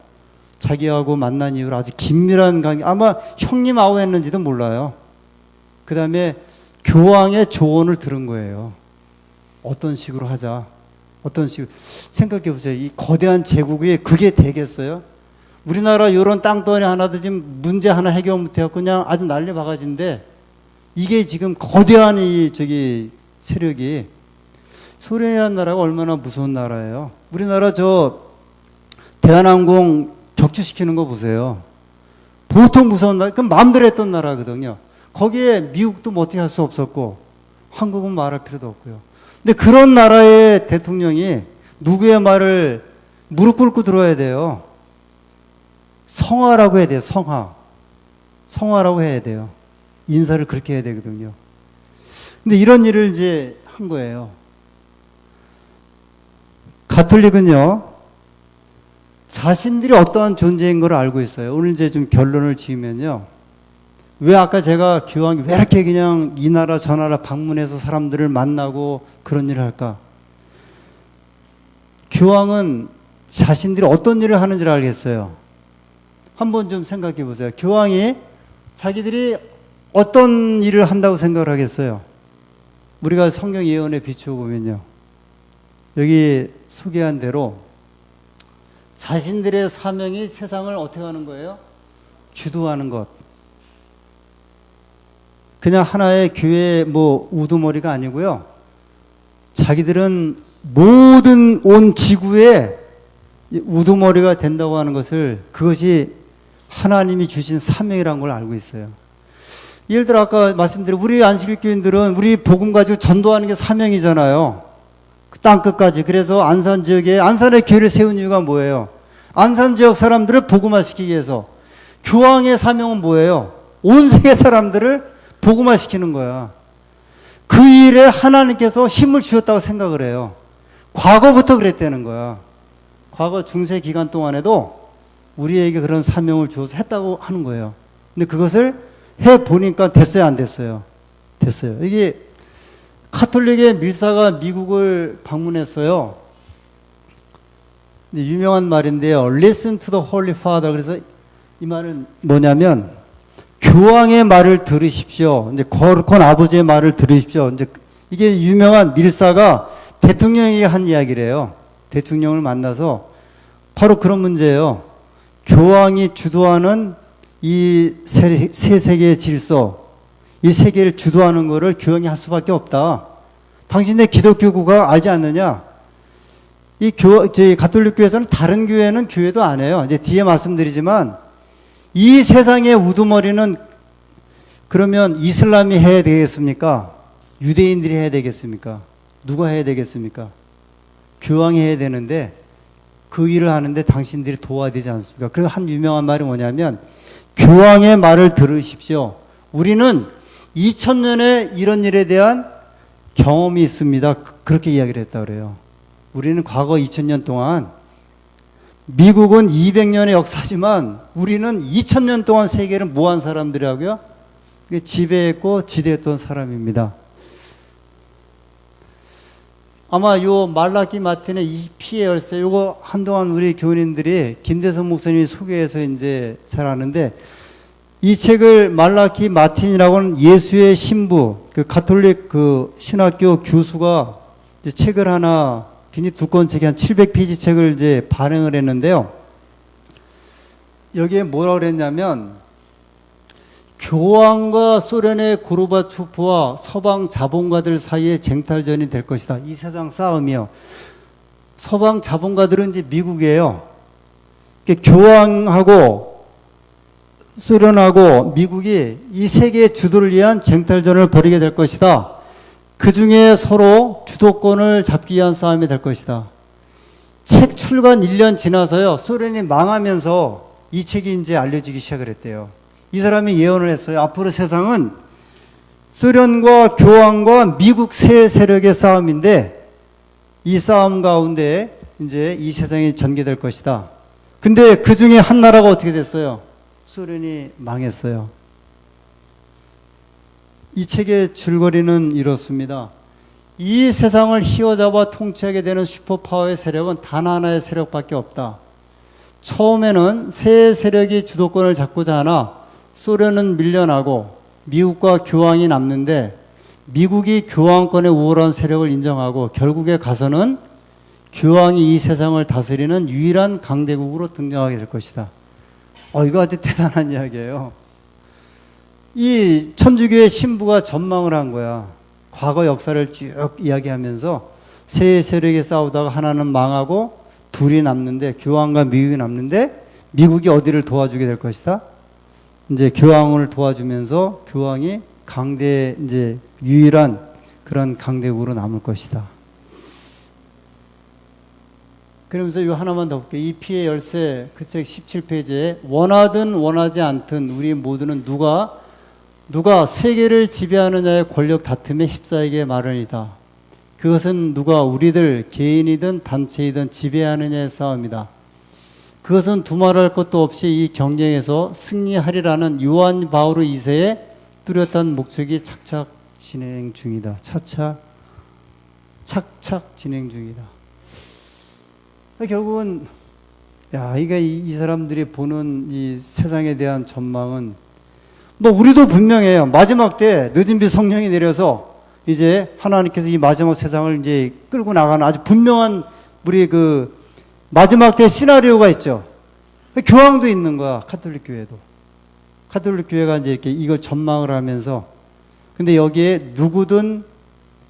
자기하고 만난 이후로 아주 긴밀한 관계, 아마 형님 아우였는지도 몰라요. 그 다음에 교황의 조언을 들은 거예요. 어떤 식으로 하자. 어떤 식으로. 생각해 보세요. 이 거대한 제국이 그게 되겠어요? 우리나라 이런 땅덩어리 하나도 지금 문제 하나 해결 못해갖고 그냥 아주 난리 바가지인데 이게 지금 거대한 세력이 소련이라는 나라가 얼마나 무서운 나라예요. 우리나라 대한항공 격추시키는 거 보세요. 보통 무서운 나라, 그럼 마음대로 했던 나라거든요. 거기에 미국도 뭐 어떻게 할 수 없었고 한국은 말할 필요도 없고요. 근데 그런 나라의 대통령이 누구의 말을 무릎 꿇고 들어야 돼요. 성화라고 해야 돼요. 성화라고 해야 돼요. 인사를 그렇게 해야 되거든요. 근데 이런 일을 이제 한 거예요. 가톨릭은요, 자신들이 어떠한 존재인 걸 알고 있어요. 오늘 이제 좀 결론을 지으면요. 왜 아까 제가 교황이 왜 이렇게 그냥 이 나라 저 나라 방문해서 사람들을 만나고 그런 일을 할까? 교황은 자신들이 어떤 일을 하는지를 알겠어요. 한번 좀 생각해 보세요. 교황이 자기들이 어떤 일을 한다고 생각을 하겠어요? 우리가 성경 예언에 비추어 보면요. 여기 소개한 대로 자신들의 사명이 세상을 어떻게 하는 거예요? 주도하는 것. 그냥 하나의 교회 우두머리가 아니고요. 자기들은 모든 온 지구의 우두머리가 된다고 하는 것을, 그것이 하나님이 주신 사명이라는 걸 알고 있어요. 예를 들어 아까 말씀드린 우리 안식일교인들은 우리 복음 가지고 전도하는 게 사명이잖아요. 그 땅끝까지. 그래서 안산 지역에 안산의 교회를 세운 이유가 뭐예요? 안산 지역 사람들을 복음화시키기 위해서. 교황의 사명은 뭐예요? 온 세계 사람들을 복음화시키는 거야. 그 일에 하나님께서 힘을 주셨다고 생각을 해요. 과거부터 그랬다는 거야. 과거 중세 기간 동안에도 우리에게 그런 사명을 주어서 했다고 하는 거예요. 근데 그것을 해보니까 됐어요, 안 됐어요? 됐어요. 이게 카톨릭의 밀사가 미국을 방문했어요. 유명한 말인데요. Listen to the Holy Father. 그래서 이 말은 뭐냐면, 교황의 말을 들으십시오. 이제 거룩한 아버지의 말을 들으십시오. 이제 이게 유명한 밀사가 대통령에게 한 이야기래요. 대통령을 만나서 바로 그런 문제예요. 교황이 주도하는 이 세 세계의 질서, 이 세계를 주도하는 것을 교황이 할 수밖에 없다. 당신네 기독교구가 알지 않느냐? 저희 가톨릭 교회에서는 다른 교회는 교회도 안 해요. 이제 뒤에 말씀드리지만 이 세상의 우두머리는 그러면 이슬람이 해야 되겠습니까? 유대인들이 해야 되겠습니까? 누가 해야 되겠습니까? 교황이 해야 되는데 그 일을 하는데 당신들이 도와야 되지 않습니까? 그리고 한 유명한 말이 뭐냐면 교황의 말을 들으십시오. 우리는 2000년에 이런 일에 대한 경험이 있습니다. 그렇게 이야기를 했다 그래요. 우리는 과거 2000년 동안 미국은 200년의 역사지만 우리는 2000년 동안 세계를 뭐한 사람들이라고요? 지배했고 지대했던 사람입니다. 아마 요 말라기 마틴의 이 피의 열쇠, 요거 한동안 우리 교인들이 김대선 목사님이 소개해서 이제 잘 아는데, 이 책을 말라기 마틴이라고는 예수의 신부, 그 가톨릭 그 신학교 교수가 이제 책을 하나, 굉장히 두꺼운 책이 한 700페이지 책을 이제 발행을 했는데요. 여기에 뭐라고 그랬냐면, 교황과 소련의 고르바초프와 서방 자본가들 사이의 쟁탈전이 될 것이다. 이 세상 싸움이요. 서방 자본가들은 이제 미국이에요. 교황하고 소련하고 미국이 이 세계의 주도를 위한 쟁탈전을 벌이게 될 것이다. 그 중에 서로 주도권을 잡기 위한 싸움이 될 것이다. 책 출간 1년 지나서요. 소련이 망하면서 이 책이 이제 알려지기 시작을 했대요. 이 사람이 예언을 했어요. 앞으로 세상은 소련과 교황과 미국 세 세력의 싸움인데 이 싸움 가운데 이제 이 세상이 전개될 것이다. 근데 그 중에 한 나라가 어떻게 됐어요? 소련이 망했어요. 이 책의 줄거리는 이렇습니다. 이 세상을 휘어잡아 통치하게 되는 슈퍼파워의 세력은 단 하나의 세력밖에 없다. 처음에는 세 세력이 주도권을 잡고자 하나 소련은 밀려나고 미국과 교황이 남는데 미국이 교황권의 우월한 세력을 인정하고 결국에 가서는 교황이 이 세상을 다스리는 유일한 강대국으로 등장하게 될 것이다. 이거 아주 대단한 이야기예요. 이 천주교의 신부가 전망을 한 거야. 과거 역사를 쭉 이야기하면서 세 세력이 싸우다가 하나는 망하고 둘이 남는데, 교황과 미국이 남는데 미국이 어디를 도와주게 될 것이다? 이제 교황을 도와주면서 교황이 강대, 이제 유일한 그런 강대국으로 남을 것이다. 그러면서 이거 하나만 더 볼게요. 이 피의 열쇠, 그 책 17페이지에 원하든 원하지 않든 우리 모두는 누가 세계를 지배하느냐의 권력 다툼에 휩싸이게 마련이다. 그것은 누가 우리들 개인이든 단체이든 지배하느냐의 싸움이다. 그것은 두말할 것도 없이 이 경쟁에서 승리하리라는 요한 바오로 2세의 뚜렷한 목적이 착착 진행 중이다. 착착 진행 중이다. 결국은 야, 이게 이 사람들이 보는 이 세상에 대한 전망은 뭐 우리도 분명해요. 마지막 때 늦은 비 성령이 내려서 이제 하나님께서 이 마지막 세상을 이제 끌고 나가는 아주 분명한 우리 그 마지막 때 시나리오가 있죠. 교황도 있는 거야. 가톨릭 교회도. 가톨릭 교회가 이제 이렇게 이걸 전망을 하면서 근데 여기에 누구든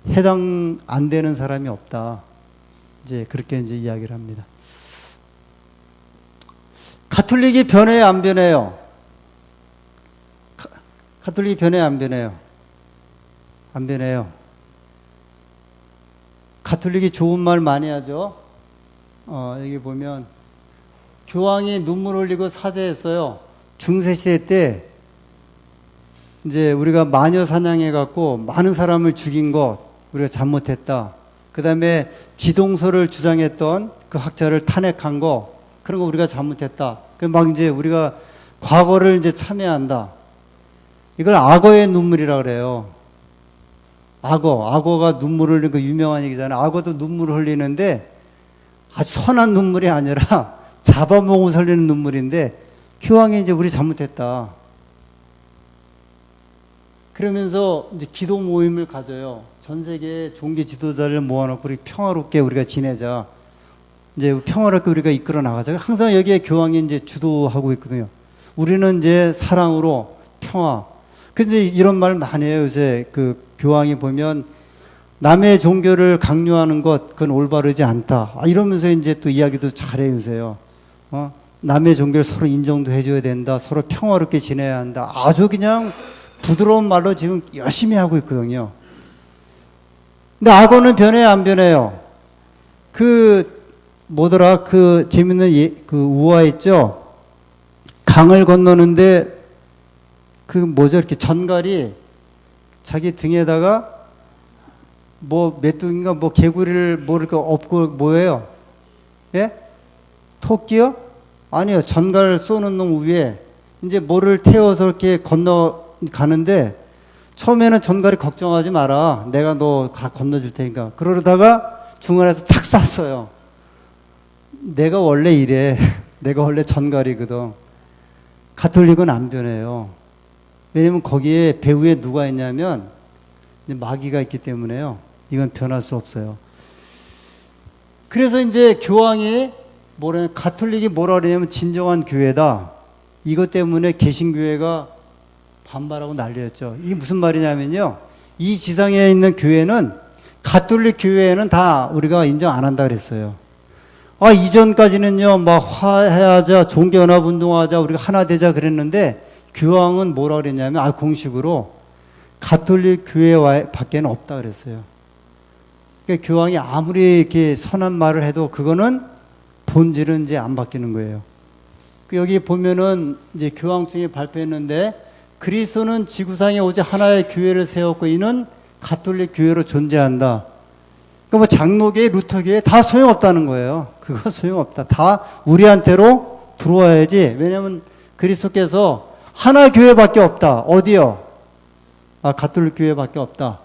해당 안 되는 사람이 없다. 이제 그렇게 이제 이야기를 합니다. 가톨릭이 변해요, 안 변해요? 가톨릭이 변해요, 안 변해요? 안 변해요. 가톨릭이 좋은 말 많이 하죠. 여기 보면 교황이 눈물 흘리고 사죄했어요. 중세시대 때 이제 우리가 마녀 사냥해갖고 많은 사람을 죽인 것 우리가 잘못했다. 그 다음에 지동설을 주장했던 그 학자를 탄핵한 거 그런 거 우리가 잘못했다. 그 막 이제 우리가 과거를 이제 참여한다. 이걸 악어의 눈물이라 그래요. 악어가 눈물을 흘리는 그 유명한 얘기잖아요. 악어도 눈물을 흘리는데 아주 선한 눈물이 아니라 잡아먹으면서 흘리는 눈물인데 교황이 이제 우리 잘못했다. 그러면서 이제 기도 모임을 가져요. 전 세계 종교 지도자를 모아놓고 우리 평화롭게 우리가 지내자. 이제 평화롭게 우리가 이끌어 나가자. 항상 여기에 교황이 이제 주도하고 있거든요. 우리는 이제 사랑으로 평화. 그래서 이런 말 많이 해요. 요새 그 교황이 보면 남의 종교를 강요하는 것 그건 올바르지 않다. 이러면서 이제 또 이야기도 잘해요. 요새요. 남의 종교를 서로 인정도 해줘야 된다. 서로 평화롭게 지내야 한다. 아주 그냥 부드러운 말로 지금 열심히 하고 있거든요. 근데 악어는 변해요, 안 변해요? 그 재밌는 그 우화 있죠? 강을 건너는데 이렇게 전갈이 자기 등에다가 메뚜기인가 개구리를 이렇게 업고 뭐예요? 예? 토끼요? 아니요. 전갈 쏘는 놈 위에 이제 뭐를 태워서 이렇게 건너가는데 처음에는 전갈이 걱정하지 마라. 내가 너 건너줄 테니까. 그러다가 중간에서 탁 쐈어요. 내가 원래 이래. 내가 원래 전갈이거든. 가톨릭은 안 변해요. 왜냐면 거기에 배후에 누가 있냐면 이제 마귀가 있기 때문에요. 이건 변할 수 없어요. 그래서 이제 교황이 가톨릭이 뭐라 그러냐면 진정한 교회다. 이것 때문에 개신교회가 반발하고 난리였죠. 이게 무슨 말이냐면요. 이 지상에 있는 교회는 가톨릭 교회는 다 우리가 인정 안 한다 그랬어요. 이전까지는요, 화해하자, 종교연합운동하자, 우리가 하나 되자 그랬는데, 교황은 뭐라 그랬냐면, 공식으로 가톨릭 교회 밖에는 없다 그랬어요. 그러니까 교황이 아무리 이렇게 선한 말을 해도 그거는 본질은 이제 안 바뀌는 거예요. 여기 보면은 이제 교황청이 발표했는데, 그리스도는 지구상에 오직 하나의 교회를 세웠고, 이는 가톨릭 교회로 존재한다. 그러니까 장로교회, 루터교회 다 소용없다는 거예요. 그거 소용없다. 다 우리한테로 들어와야지. 왜냐하면 그리스도께서 하나 교회밖에 없다. 어디요? 가톨릭 교회밖에 없다.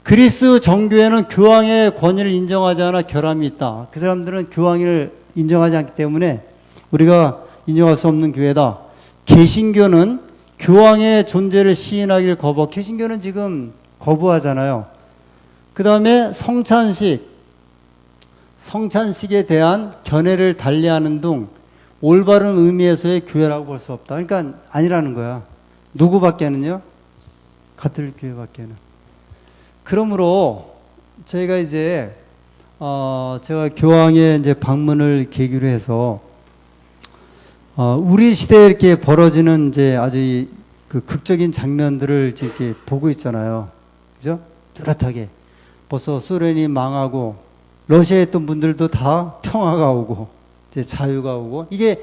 그리스 정교회는 교황의 권위를 인정하지 않아 결함이 있다. 그 사람들은 교황을 인정하지 않기 때문에 우리가 인정할 수 없는 교회다. 개신교는 교황의 존재를 시인하기를 개신교는 지금 거부하잖아요. 그 다음에 성찬식에 대한 견해를 달리하는 등 올바른 의미에서의 교회라고 볼 수 없다. 그러니까 아니라는 거야. 누구밖에는요? 가톨릭 교회밖에는. 그러므로 저희가 이제 제가 교황의 이제 방문을 계기로 해서 우리 시대에 이렇게 벌어지는 이제 아주 그 극적인 장면들을 이렇게 보고 있잖아요. 그죠? 뚜렷하게. 벌써 소련이 망하고 러시아에 있던 분들도 다 평화가 오고 이제 자유가 오고 이게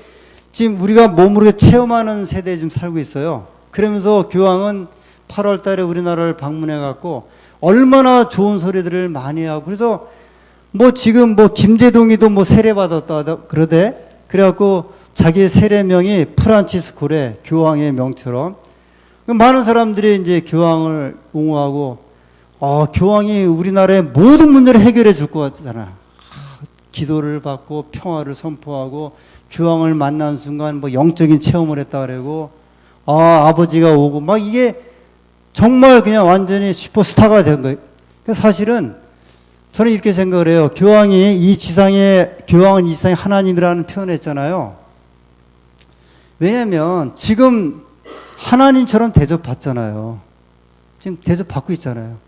지금 우리가 몸으로 체험하는 세대에 지금 살고 있어요. 그러면서 교황은 8월 달에 우리나라를 방문해 갖고 얼마나 좋은 소리들을 많이 하고 그래서 지금 김재동이도 세례 받았다 그러대. 그래갖고 자기 세례명이 프란치스코래. 교황의 명처럼. 많은 사람들이 이제 교황을 옹호하고 교황이 우리나라의 모든 문제를 해결해 줄 것 같잖아. 기도를 받고 평화를 선포하고 교황을 만난 순간 뭐 영적인 체험을 했다 그러고 아버지가 오고 막 이게 정말 그냥 완전히 슈퍼스타가 된 거예요. 사실은 저는 이렇게 생각을 해요. 교황은 이 지상에 하나님이라는 표현을 했잖아요. 왜냐하면 지금 하나님처럼 대접받잖아요. 지금 대접받고 있잖아요.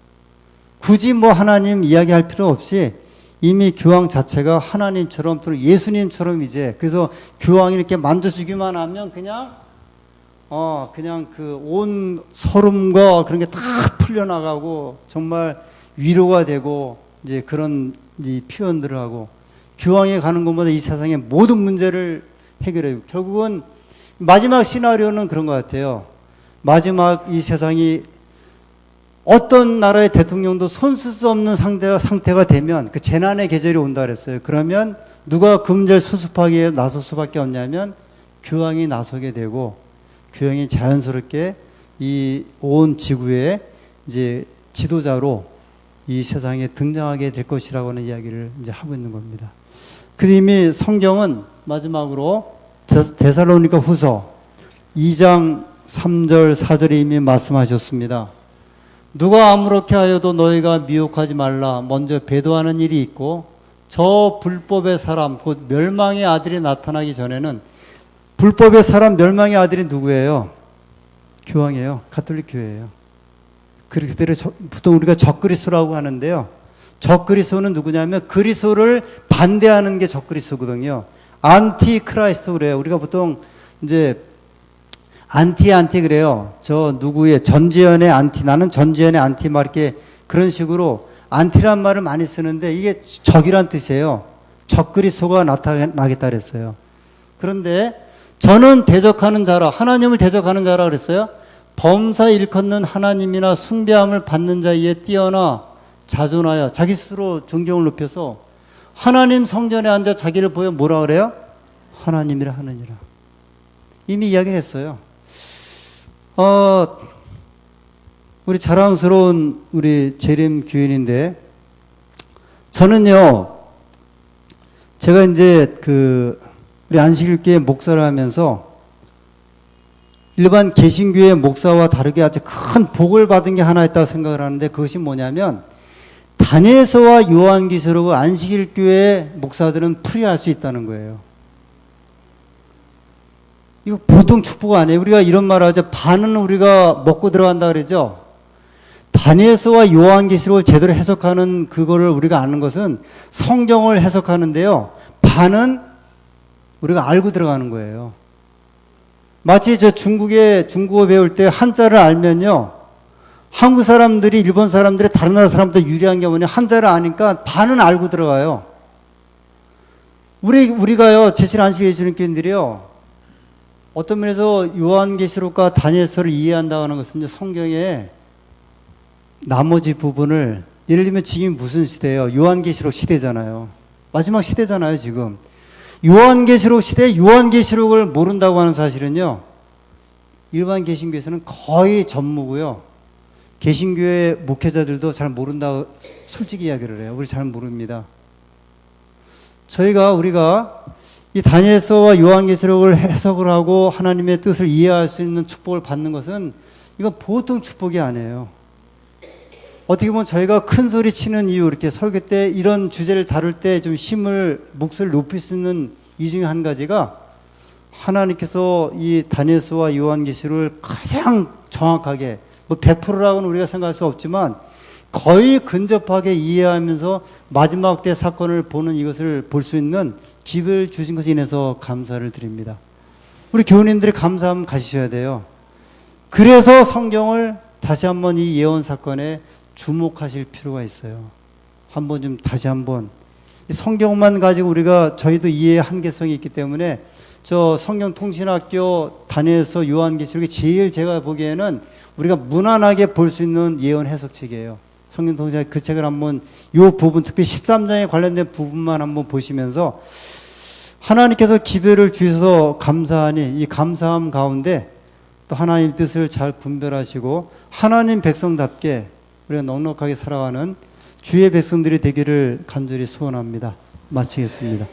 굳이 뭐 하나님 이야기할 필요 없이 이미 교황 자체가 하나님처럼 또는 예수님처럼 이제 그래서 교황이 이렇게 만져주기만 하면 그냥 그 온 서름과 그런 게 다 풀려나가고 정말 위로가 되고 이제 그런 이 표현들을 하고 교황에 가는 것보다 이 세상의 모든 문제를 해결해요. 결국은 마지막 시나리오는 그런 것 같아요. 마지막 이 세상이 어떤 나라의 대통령도 손쓸 수 없는 상태가 되면 그 재난의 계절이 온다 그랬어요. 그러면 누가 그 문제를 수습하기에 나설 수밖에 없냐면 교황이 나서게 되고 교황이 자연스럽게 이 온 지구의 이제 지도자로 이 세상에 등장하게 될 것이라고 하는 이야기를 이제 하고 있는 겁니다. 그 이미 성경은 마지막으로 데살로니가 후서 2장 3절 4절에 이미 말씀하셨습니다. 누가 아무렇게 하여도 너희가 미혹하지 말라. 먼저 배도하는 일이 있고 저 불법의 사람 곧 멸망의 아들이 나타나기 전에는 불법의 사람 멸망의 아들이 누구예요? 교황이에요. 가톨릭 교회예요. 그들을 보통 우리가 적그리스도라고 하는데요. 적그리스도는 누구냐면 그리스도를 반대하는 게 적그리스도거든요. 안티크라이스트 그래요. 우리가 보통 이제 안티 그래요. 저 누구의 전지현의 안티, 나는 전지현의 안티 막 이렇게 그런 식으로 안티란 말을 많이 쓰는데 이게 적이란 뜻이에요. 적그리스도가 나타나겠다 그랬어요. 그런데 저는 대적하는 자라, 하나님을 대적하는 자라 그랬어요. 범사 일컫는 하나님이나 숭배함을 받는 자에 뛰어나 자존하여 자기 스스로 존경을 높여서 하나님 성전에 앉아 자기를 보여 뭐라 그래요? 하나님이라 하느니라. 이미 이야기를 했어요. 우리 자랑스러운 우리 재림 교인인데 저는요, 제가 이제 우리 안식일교회 목사를 하면서 일반 개신교회 목사와 다르게 아주 큰 복을 받은 게 하나 있다고 생각을 하는데 그것이 뭐냐면 다니엘서와 요한계시록을 안식일교회 목사들은 풀이할 수 있다는 거예요. 이거 보통 축복 아니에요. 우리가 이런 말을 하죠. 반은 우리가 먹고 들어간다 그러죠. 다니엘서와 요한계시록을 제대로 해석하는 그거를 우리가 아는 것은 성경을 해석하는데요. 반은 우리가 알고 들어가는 거예요. 마치 저 중국어 배울 때 한자를 알면요. 한국 사람들이 일본 사람들이 다른 나라 사람보다 유리한 게 뭐냐. 한자를 아니까 반은 알고 들어가요. 우리가요. 제칠 안식일 예수님께들이요. 어떤 면에서 요한계시록과 다니엘서를 이해한다고 하는 것은 성경의 나머지 부분을 예를 들면 지금 무슨 시대예요? 요한계시록 시대잖아요. 마지막 시대잖아요, 지금. 요한계시록 시대에 요한계시록을 모른다고 하는 사실은요. 일반 개신교에서는 거의 전무고요. 개신교회 목회자들도 잘 모른다고 솔직히 이야기를 해요. 우리 잘 모릅니다. 우리가 이 다니엘서와 요한계시록을 해석을 하고 하나님의 뜻을 이해할 수 있는 축복을 받는 것은 이건 보통 축복이 아니에요. 어떻게 보면 저희가 큰 소리 치는 이유, 이렇게 설교 때 이런 주제를 다룰 때 좀 목소리를 높일 수 있는 이 중에 한 가지가 하나님께서 이 다니엘서와 요한계시록을 가장 정확하게, 뭐 100%라고는 우리가 생각할 수 없지만 거의 근접하게 이해하면서 마지막 때 사건을 보는 이것을 볼 수 있는 기회를 주신 것에 인해서 감사를 드립니다. 우리 교우님들이 감사함 가지셔야 돼요. 그래서 성경을 다시 한번 이 예언 사건에 주목하실 필요가 있어요. 한번 좀 다시 한번 성경만 가지고 저희도 이해의 한계성이 있기 때문에 저 성경통신학교 다니엘서 요한계시록이 제일 제가 보기에는 우리가 무난하게 볼 수 있는 예언 해석책이에요. 성경통신학 그 책을 한번 요 부분 특히 13장에 관련된 부분만 한번 보시면서 하나님께서 기회를 주셔서 감사하니 이 감사함 가운데 또 하나님 뜻을 잘 분별하시고 하나님 백성답게 우리가 넉넉하게 살아가는 주의 백성들이 되기를 간절히 소원합니다. 마치겠습니다.